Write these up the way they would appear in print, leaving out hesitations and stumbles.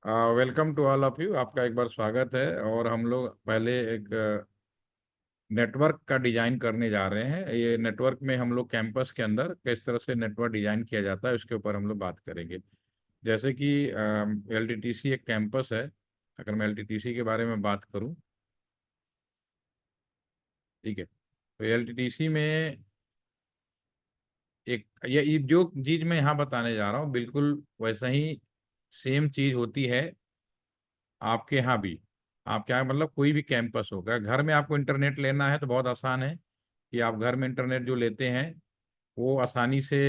Welcome to all of you. आपका एक बार स्वागत है। और हम लोग पहले एक नेटवर्क का डिजाइन करने जा रहे हैं। ये नेटवर्क में हम लोग कैंपस के अंदर किस तरह से नेटवर्क डिजाइन किया जाता है उसके ऊपर हम लोग बात करेंगे। जैसे कि एलटीटीसी एक कैंपस है। अगर मैं एलटीटीसी के बारे में बात करूं, ठीक है, तो एलटीटीसी में एक ये जो चीज मैं यहाँ बताने जा रहा हूँ बिल्कुल वैसा ही सेम चीज होती है आपके यहाँ भी। आपके यहाँ मतलब कोई भी कैंपस होगा, घर में आपको इंटरनेट लेना है तो बहुत आसान है कि आप घर में इंटरनेट जो लेते हैं वो आसानी से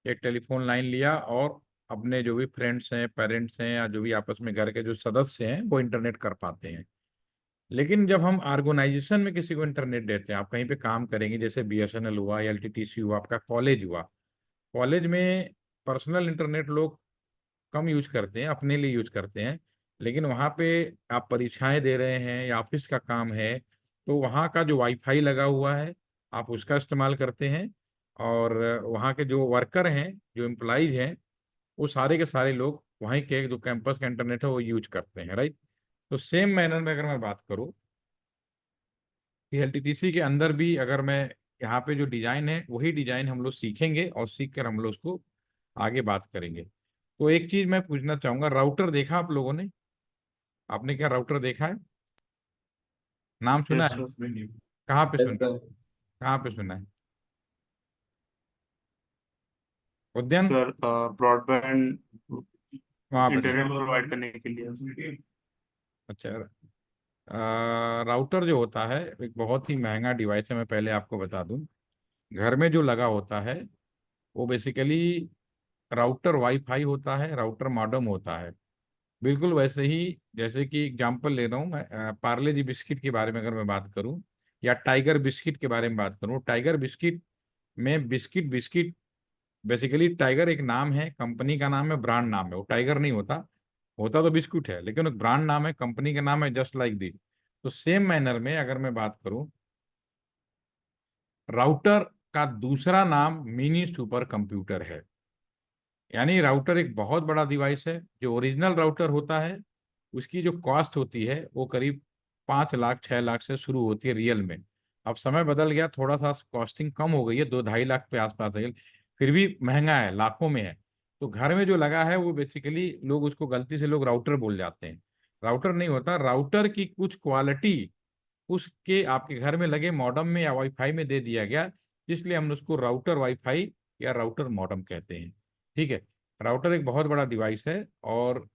एक टेलीफोन लाइन लिया और अपने जो भी फ्रेंड्स हैं, पेरेंट्स हैं, या जो भी आपस में घर के जो सदस्य हैं वो इंटरनेट कर पाते हैं। लेकिन जब हम ऑर्गेनाइजेशन में किसी को इंटरनेट देते हैं, आप कहीं पे काम करेंगे, जैसे बीएसएनएल हुआ, एलटीटीसी हुआ, आपका कॉलेज हुआ, कॉलेज में पर्सनल इंटरनेट लोग कम यूज करते हैं, अपने लिए यूज करते हैं। लेकिन वहाँ पे आप परीक्षाएं दे रहे हैं या ऑफिस का काम है, तो वहाँ का जो वाईफाई लगा हुआ है आप उसका इस्तेमाल करते हैं। और वहाँ के जो वर्कर हैं, जो एम्प्लॉइज हैं, वो सारे के सारे लोग वहीं के जो कैंपस का इंटरनेट है वो यूज करते हैं, राइट। तो सेम मैनर में अगर मैं बात करूँ कि एलटीटीसी के अंदर भी अगर मैं यहाँ पे जो डिजाइन है वही डिजाइन हम लोग सीखेंगे और सीख कर हम लोग उसको आगे बात करेंगे। तो एक चीज मैं पूछना चाहूंगा, राउटर देखा आप लोगों ने? आपने क्या राउटर देखा है? नाम सुना यस है? सर। कहाँ पे यस सुना है? सर। कहाँ पे सुना है? उद्यान? सर ब्रॉडबैंड वहां पे देखा? इंटरनेट प्रोवाइड करने के लिए। अच्छा। राउटर जो होता है एक बहुत ही महंगा डिवाइस है, मैं पहले आपको बता दूं। घर में जो लगा होता है वो बेसिकली राउटर वाईफाई होता है, राउटर मॉडेम होता है। बिल्कुल वैसे ही जैसे कि एग्जांपल ले रहा हूँ मैं, पार्ले जी बिस्किट के बारे में अगर मैं बात करूँ या टाइगर बिस्किट के बारे में बात करूँ, टाइगर बिस्किट में बिस्किट बिस्किट बेसिकली टाइगर एक नाम है, कंपनी का नाम है, ब्रांड नाम है। वो टाइगर नहीं होता, होता तो बिस्कुट है लेकिन एक ब्रांड नाम है, कंपनी का नाम है, जस्ट लाइक दिस। तो सेम मैनर में अगर मैं बात करूं, राउटर का दूसरा नाम मिनी सुपर कंप्यूटर है। यानी राउटर एक बहुत बड़ा डिवाइस है। जो ओरिजिनल राउटर होता है उसकी जो कॉस्ट होती है वो करीब 5 लाख 6 लाख से शुरू होती है रियल में। अब समय बदल गया, थोड़ा सा कॉस्टिंग कम हो गई है, 2 ढाई लाख पे आसपास है, फिर भी महंगा है, लाखों में है। तो घर में जो लगा है वो बेसिकली लोग उसको गलती से लोग राउटर बोल जाते हैं। राउटर नहीं होता, राउटर की कुछ क्वालिटी उसके आपके घर में लगे मॉडेम में या वाईफाई में दे दिया गया, इसलिए हम उसको राउटर वाईफाई या राउटर मॉडेम कहते हैं। ठीक है। राउटर एक बहुत बड़ा डिवाइस है और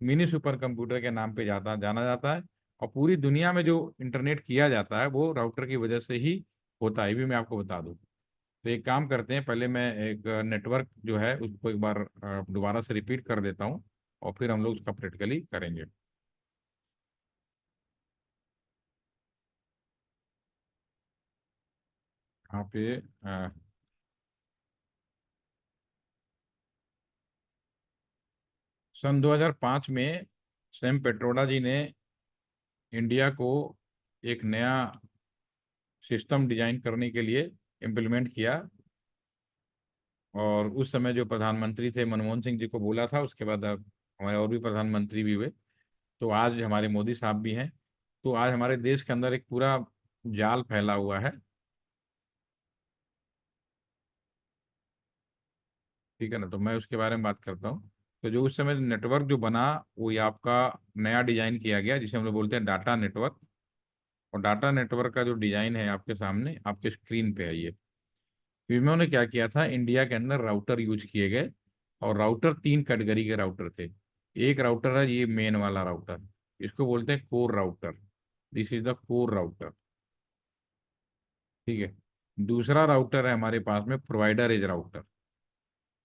मिनी सुपर कंप्यूटर के नाम पे जाना जाता है। और पूरी दुनिया में जो इंटरनेट किया जाता है वो राउटर की वजह से ही होता है, ये भी मैं आपको बता दूं। तो एक काम करते हैं, पहले मैं एक नेटवर्क जो है उसको एक बार दोबारा से रिपीट कर देता हूँ और फिर हम लोग उसका प्रैक्टिकली करेंगे। यहाँ पे सन 2005 में सैम पेट्रोडा जी ने इंडिया को एक नया सिस्टम डिजाइन करने के लिए इम्प्लीमेंट किया। और उस समय जो प्रधानमंत्री थे मनमोहन सिंह जी को बोला था, उसके बाद अब हमारे और भी प्रधानमंत्री भी हुए। तो आज हमारे मोदी साहब भी हैं। तो आज हमारे देश के अंदर एक पूरा जाल फैला हुआ है, ठीक है ना। तो मैं उसके बारे में बात करता हूँ। तो जो उस समय नेटवर्क जो बना वो ये आपका नया डिजाइन किया गया जिसे हम लोग बोलते हैं डाटा नेटवर्क। और डाटा नेटवर्क का जो डिजाइन है आपके सामने आपके स्क्रीन पे है ये। इन्होंने क्या किया था, इंडिया के अंदर राउटर यूज किए गए। और राउटर 3 कैटेगरी के राउटर थे। एक राउटर है ये मेन वाला राउटर, इसको बोलते हैं core router. This is the core router, ठीक है। दूसरा राउटर है हमारे पास में प्रोवाइडर एज राउटर।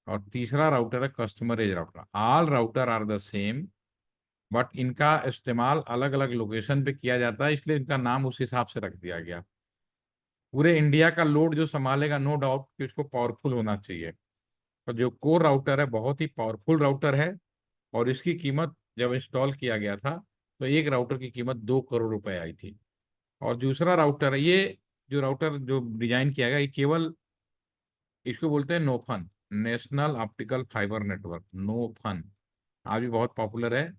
और तीसरा राउटर है customer edge router. All router are the same, but इनका इस्तेमाल अलग अलग लोकेशन पे किया जाता है, इसलिए इनका नाम उस हिसाब से रख दिया गया। पूरे इंडिया का लोड जो संभालेगा, नो डाउट कि उसको पावरफुल होना चाहिए। तो जो कोर राउटर है बहुत ही पावरफुल राउटर है। और इसकी कीमत जब इंस्टॉल किया गया था तो एक राउटर की कीमत 2 करोड़ रुपए आई थी। और दूसरा राउटर है ये, जो राउटर जो डिजाइन किया गया, ये केवल इसको बोलते हैं नोफन, नेशनल ऑप्टिकल फाइबर नेटवर्क, नोफन। आज भी बहुत पॉपुलर है,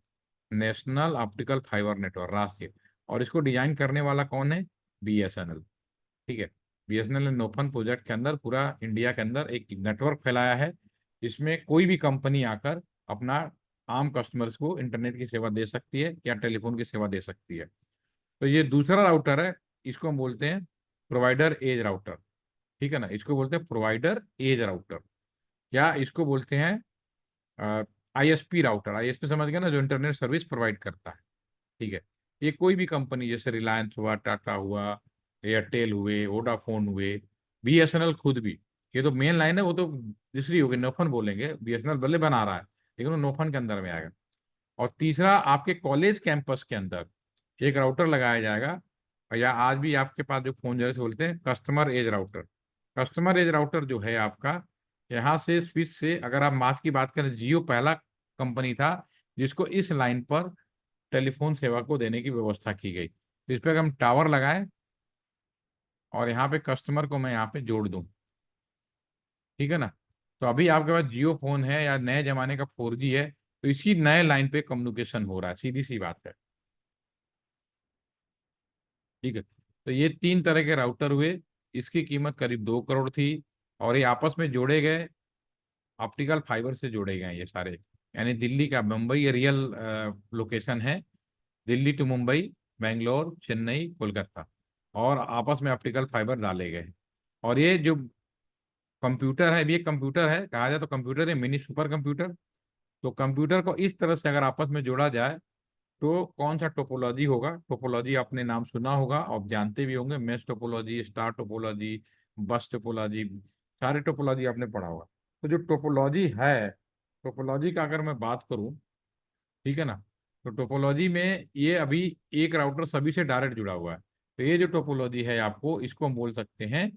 नेशनल ऑप्टिकल फाइबर नेटवर्क, राष्ट्रीय। और इसको डिजाइन करने वाला कौन है? बीएसएनएल। ठीक है। बीएसएनएल ने नोफन प्रोजेक्ट के अंदर पूरा इंडिया के अंदर एक नेटवर्क फैलाया है, जिसमें कोई भी कंपनी आकर अपना आम कस्टमर्स को इंटरनेट की सेवा दे सकती है या टेलीफोन की सेवा दे सकती है। तो ये दूसरा राउटर है, इसको हम बोलते हैं प्रोवाइडर एज राउटर। ठीक है ना, इसको बोलते हैं प्रोवाइडर एज राउटर, या इसको बोलते हैं आईएसपी राउटर। आईएसपी समझ गए ना, जो इंटरनेट सर्विस प्रोवाइड करता है। ठीक है। ये कोई भी कंपनी जैसे रिलायंस हुआ, टाटा हुआ, एयरटेल हुए, वोडाफोन हुए, बीएसएनएल खुद भी, ये तो मेन लाइन है, वो तो दूसरी होगी, नोफन बोलेंगे, बीएसएनएल भले बना रहा है लेकिन वो नोफन के अंदर में आएगा। और तीसरा, आपके कॉलेज कैंपस के अंदर एक राउटर लगाया जाएगा, या आज भी आपके पास जो फोन जैसे बोलते हैं customer edge router. Customer edge router जो है आपका, यहाँ से स्विच से, अगर आप मार्च की बात करें, जियो पहला कंपनी था जिसको इस लाइन पर टेलीफोन सेवा को देने की व्यवस्था की गई। तो इस पर अगर हम टावर लगाएं और यहाँ पे कस्टमर को मैं यहाँ पे जोड़ दूं, ठीक है ना, तो अभी आपके पास जियो फोन है या नए जमाने का 4G है, तो इसी नए लाइन पे कम्युनिकेशन हो रहा है, सीधी सी बात है। ठीक है। तो ये तीन तरह के राउटर हुए, इसकी कीमत करीब 2 करोड़ थी, और ये आपस में जोड़े गए, ऑप्टिकल फाइबर से जोड़े गए ये सारे। यानी दिल्ली का, मुंबई ये रियल लोकेशन है, दिल्ली टू मुंबई, बेंगलोर, चेन्नई, कोलकाता, और आपस में ऑप्टिकल फाइबर डाले गए। और ये जो कंप्यूटर है, अभी एक कंप्यूटर है, कहा जाए तो कंप्यूटर है, मिनी सुपर कंप्यूटर। तो कंप्यूटर को इस तरह से अगर आपस में जोड़ा जाए तो कौन सा टोपोलॉजी होगा? टोपोलॉजी आपने नाम सुना होगा, आप जानते भी होंगे, मेश टोपोलॉजी, स्टार टोपोलॉजी, बस टोपोलॉजी, सारे टोपोलॉजी आपने पढ़ा होगा। तो जो टोपोलॉजी है, टोपोलॉजी का अगर मैं बात करूं, ठीक है ना, तो टोपोलॉजी में ये अभी एक राउटर सभी से डायरेक्ट जुड़ा हुआ है। तो ये जो टोपोलॉजी है आपको, इसको हम बोल सकते हैं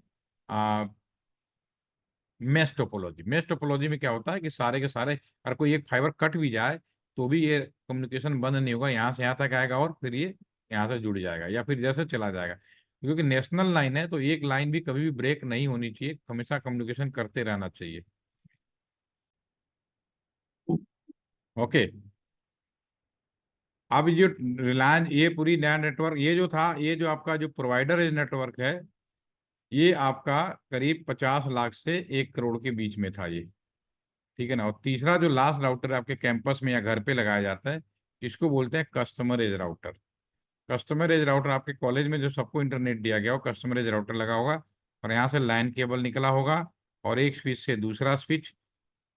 मेश टोपोलॉजी। मेश टोपोलॉजी में क्या होता है कि सारे के सारे, अगर कोई एक फाइबर कट भी जाए तो भी ये कम्युनिकेशन बंद नहीं होगा, यहाँ से यहाँ तक आएगा और फिर ये यहाँ से जुड़ जाएगा या फिर इधर से चला जाएगा। क्योंकि नेशनल लाइन है तो एक लाइन भी कभी भी ब्रेक नहीं होनी चाहिए, हमेशा कम्युनिकेशन करते रहना चाहिए। ओके। अब ये जो रिलायंस, ये पूरी नया नेटवर्क, ये जो था, ये जो आपका जो प्रोवाइडर नेटवर्क है, ये आपका करीब 50 लाख से 1 करोड़ के बीच में था ये। ठीक है ना। और तीसरा जो लास्ट राउटर आपके कैंपस में या घर पे लगाया जाता है, इसको बोलते हैं customer edge router. Customer edge router आपके कॉलेज में जो सबको इंटरनेट दिया गया हो, कस्टमर एज राउटर लगा होगा, और यहाँ से लाइन केबल निकला होगा, और एक स्विच से दूसरा स्विच,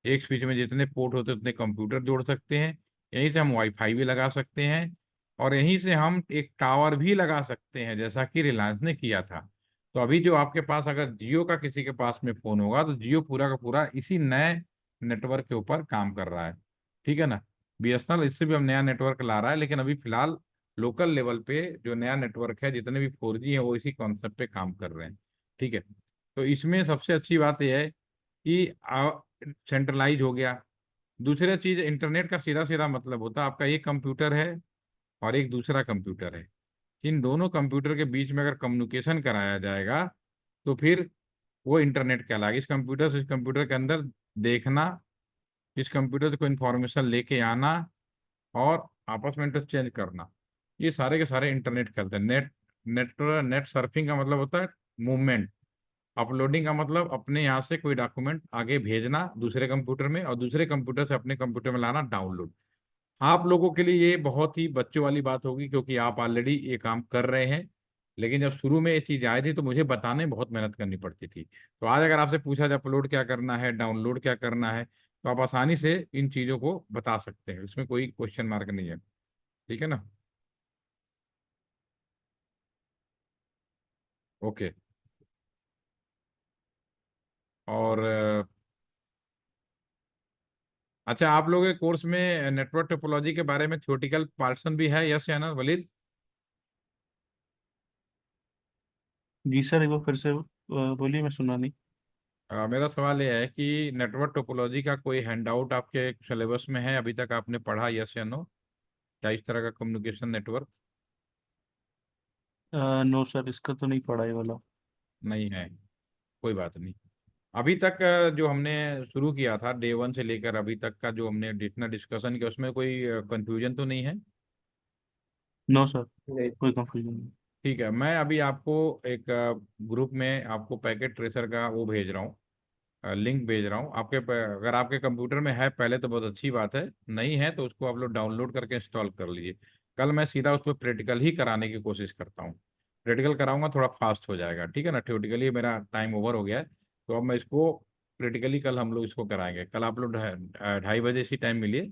एक स्विच में जितने पोर्ट होते हैं उतने कंप्यूटर जोड़ सकते हैं। यहीं से हम वाईफाई भी लगा सकते हैं, और यहीं से हम एक टावर भी लगा सकते हैं, जैसा कि रिलायंस ने किया था। तो अभी जो आपके पास अगर जियो का किसी के पास में फोन होगा, तो जियो पूरा का पूरा इसी नए नेटवर्क के ऊपर काम कर रहा है। ठीक है ना। बीएसएनएल इससे भी हम नया नेटवर्क ला रहा है, लेकिन अभी फिलहाल लोकल लेवल पे जो नया नेटवर्क है, जितने भी 4G है, वो इसी कॉन्सेप्ट पे काम कर रहे हैं। ठीक है। तो इसमें सबसे अच्छी बात यह है कि सेंट्रलाइज हो गया। दूसरा चीज, इंटरनेट का सीधा सीधा मतलब होता है, आपका एक कंप्यूटर है और एक दूसरा कंप्यूटर है, इन दोनों कंप्यूटर के बीच में अगर कम्युनिकेशन कराया जाएगा तो फिर वो इंटरनेट कहलाएगा। इस कंप्यूटर से इस कंप्यूटर के अंदर देखना, इस कंप्यूटर से कोई इंफॉर्मेशन लेके आना, और आपस में इंटरचेंज करना, ये सारे के सारे इंटरनेट करते हैं। नेट सर्फिंग का मतलब होता है मूवमेंट। अपलोडिंग का मतलब अपने यहाँ से कोई डॉक्यूमेंट आगे भेजना दूसरे कंप्यूटर में, और दूसरे कंप्यूटर से अपने कंप्यूटर में लाना, डाउनलोड। आप लोगों के लिए ये बहुत ही बच्चों वाली बात होगी, क्योंकि आप ऑलरेडी ये काम कर रहे हैं। लेकिन जब शुरू में ये चीज आई थी तो मुझे बताने में बहुत मेहनत करनी पड़ती थी। तो आज अगर आपसे पूछा जाए अपलोड क्या करना है, डाउनलोड क्या करना है, तो आप आसानी से इन चीजों को बता सकते हैं, इसमें कोई क्वेश्चन मार्क नहीं है। ठीक है ना। ओके। और अच्छा, आप लोगों के कोर्स में नेटवर्क टोपोलॉजी के बारे में थ्योरेटिकल पोर्शन भी है, यस या ना वलीद? जी सर, एक बार फिर से बोलिए, मैं सुना नहीं। मेरा सवाल यह है कि नेटवर्क टोपोलॉजी का कोई हैंडआउट आपके सिलेबस में है, अभी तक आपने पढ़ा, यस या नो? क्या इस तरह का कम्युनिकेशन नेटवर्क? नो सर, इसका तो नहीं पढ़ा ये वाला। नहीं है, कोई बात नहीं। अभी तक जो हमने शुरू किया था डे वन से लेकर अभी तक का जो हमने जितना डिस्कशन किया उसमें कोई कंफ्यूजन तो नहीं है? नो सर, कोई कंफ्यूजन नहीं। ठीक है, मैं अभी आपको एक ग्रुप में आपको पैकेट ट्रेसर का वो भेज रहा हूँ, लिंक भेज रहा हूँ अगर आपके कंप्यूटर में है पहले तो बहुत अच्छी बात है, नहीं है तो उसको आप लोग डाउनलोड करके इंस्टॉल कर लीजिए। कल मैं सीधा उस पर प्रैक्टिकल ही कराने की कोशिश करता हूँ। प्रैक्टिकल कराऊंगा थोड़ा फास्ट हो जाएगा, ठीक है ना? थ्योरेटिकली मेरा टाइम ओवर हो गया है, तो अब मैं इसको प्रैक्टिकली कल हम लोग इसको कराएंगे। कल आप लोग 2:30 बजे इसी टाइम मिलिए,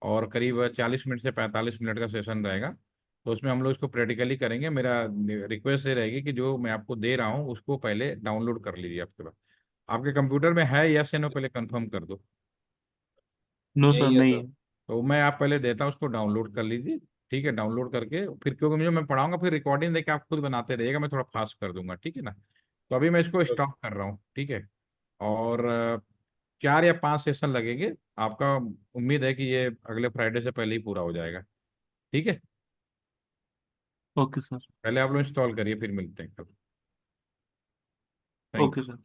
और करीब 40 मिनट से 45 मिनट का सेशन रहेगा। तो उसमें हम लोग इसको प्रैक्टिकली करेंगे। मेरा रिक्वेस्ट ये रहेगी कि जो मैं आपको दे रहा हूँ उसको पहले डाउनलोड कर लीजिए आपके पास। आपके कंप्यूटर में है या से नो, पहले कंफर्म कर दो। नो सर, यही है नहीं सर। है। तो मैं आप पहले देता हूँ, उसको डाउनलोड कर लीजिए। ठीक है, डाउनलोड करके फिर, क्योंकि मुझे मैं पढ़ाऊंगा फिर रिकॉर्डिंग देके आप खुद बनाते रहिएगा, मैं थोड़ा फास्ट कर दूंगा, ठीक है ना? तो अभी मैं इसको स्टॉप कर रहा हूँ, ठीक है? और 4 या 5 सेशन लगेंगे आपका। उम्मीद है कि ये अगले फ्राइडे से पहले ही पूरा हो जाएगा, ठीक है? Okay sir. पहले आप लोग इंस्टॉल करिए, फिर मिलते हैं कल। Thank okay sir.